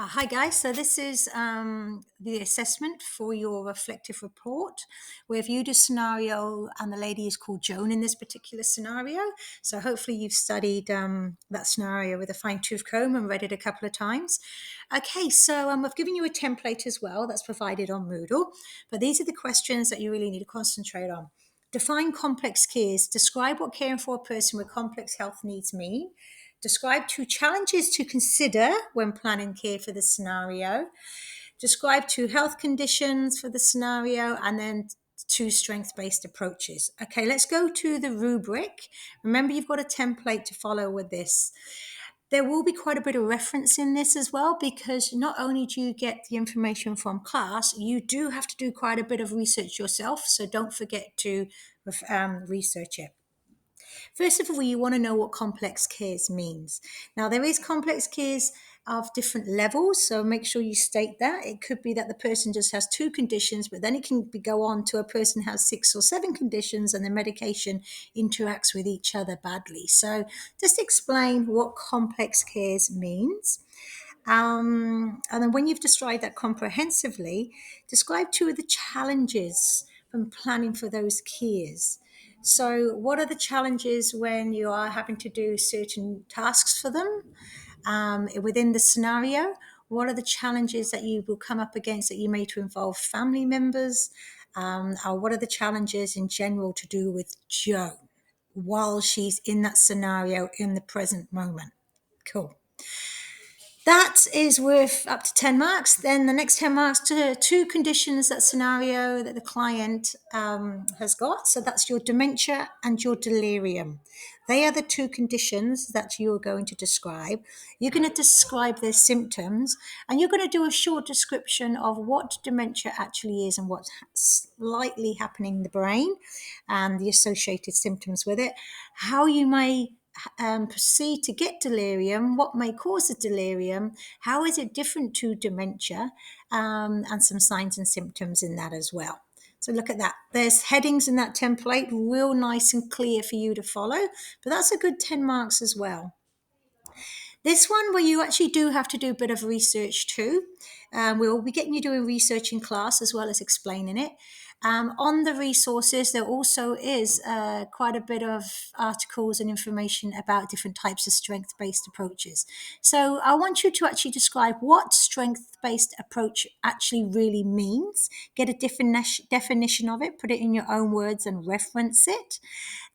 Hi guys, so this is the assessment for your reflective report. We've viewed a scenario and the lady is called Joan in this particular scenario. So hopefully you've studied that scenario with a fine-tooth comb and read it a couple of times. Okay, so I've given you a template as well that's provided on Moodle, but these are the questions that you really need to concentrate on. Define complex cares. Describe what caring for a person with complex health needs mean. Describe two challenges to consider when planning care for the scenario. Describe two health conditions for the scenario, and then two strength-based approaches. Okay, let's go to the rubric. Remember, you've got a template to follow with this. There will be quite a bit of reference in this as well, because not only do you get the information from class, you do have to do quite a bit of research yourself. So don't forget to research it. First of all, you want to know what complex cares means. Now, there is complex cares of different levels, so make sure you state that. It could be that the person just has two conditions, but then it can go on to a person who has 6 or 7 conditions and the medication interacts with each other badly. So just explain what complex cares means. And then when you've described that comprehensively, describe two of the challenges from planning for those cares. So, what are the challenges when you are having to do certain tasks for them within the scenario? What are the challenges that you will come up against that you may to involve family members? Or what are the challenges in general to do with Joan while she's in that scenario in the present moment? Cool. That is worth up to 10 marks. Then the next 10 marks to two conditions, that scenario that the client has got. So that's your dementia and your delirium. They are the two conditions that you're going to describe. You're going to describe their symptoms and you're going to do a short description of what dementia actually is and what's slightly happening in the brain and the associated symptoms with it, how you may proceed to get delirium, what may cause the delirium, how is it different to dementia, and some signs and symptoms in that as well. So look at that. There's headings in that template, real nice and clear for you to follow, but that's a good 10 marks as well. This one where you actually do have to do a bit of research too. We'll be getting you doing research in class as well as explaining it. On the resources, there also is quite a bit of articles and information about different types of strength-based approaches. So I want you to actually describe what strength-based approach actually really means. Get a definition of it, put it in your own words and reference it.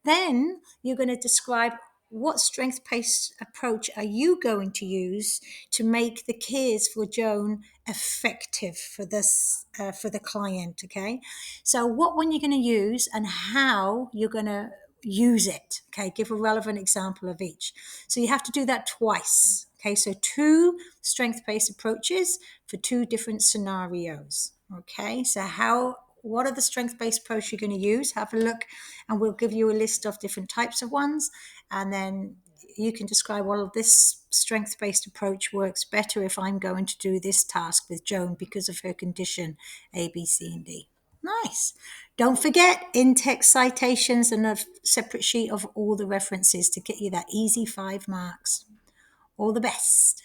Then you're going to describe what strength-based approach are you going to use to make the cares for Joan effective for this for the client? Okay, so what one you're going to use and how you're going to use it. Okay, give a relevant example of each. So you have to do that twice. Okay, so two strength-based approaches for two different scenarios. Okay, so what are the strength-based approach you're going to use? Have a look and we'll give you a list of different types of ones, and then you can describe, well, this strength-based approach works better if I'm going to do this task with Joan because of her condition A, B, C, and D. Nice. Don't forget in-text citations and a separate sheet of all the references to get you that easy 5 marks. All the best.